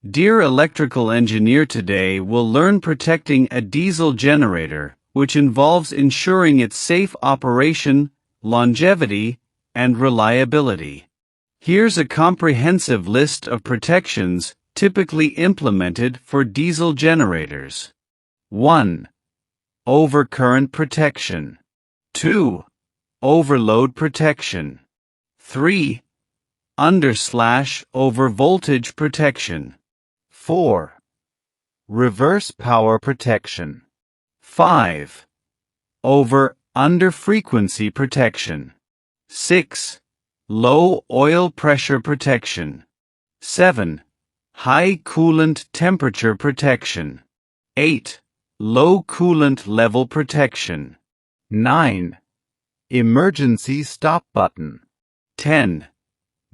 Dear electrical engineer, today we'll learn protecting a diesel generator, which involves ensuring its safe operation, longevity, and reliability. Here's a comprehensive list of protections typically implemented for diesel generators. 1. Overcurrent protection. 2. Overload protection. 3. Under/over-voltage protection. 4. Reverse power protection. 5. Over/under frequency protection. 6. Low oil pressure protection. 7. High coolant temperature protection. 8. Low coolant level protection. 9. Emergency stop button. 10.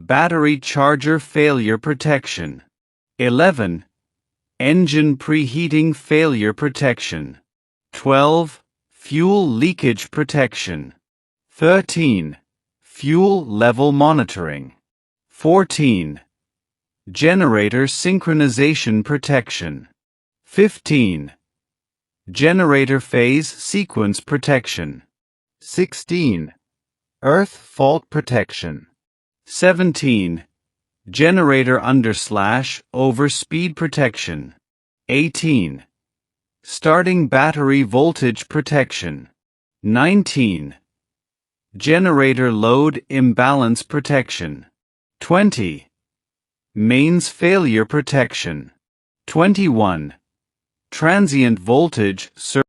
Battery charger failure protection. 11. Engine preheating failure protection. 12. Fuel leakage protection. 13. Fuel level monitoring. 14. Generator synchronization protection. 15. Generator phase sequence protection. 16. Earth fault protection. 17. Generator under/over speed protection. 18. Starting battery voltage protection. 19. Generator load imbalance protection. 20. Mains failure protection. 21. Transient voltage surge.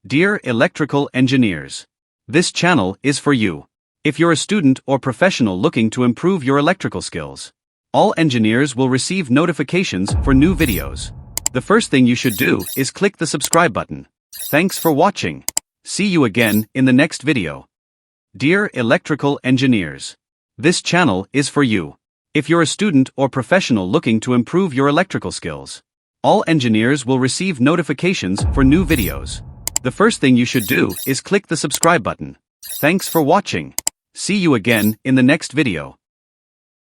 Dear electrical engineers, this channel is for you. If you're a student or professional looking to improve your electrical skills, all engineers will receive notifications for new videos. The first thing you should do is click the subscribe button. Thanks for watching. See you again in the next video. Dear electrical engineers, this channel is for you. If you're a student or professional looking to improve your electrical skills, all engineers will receive notifications for new videos. The first thing you should do is click the subscribe button. Thanks for watching. See you again in the next video.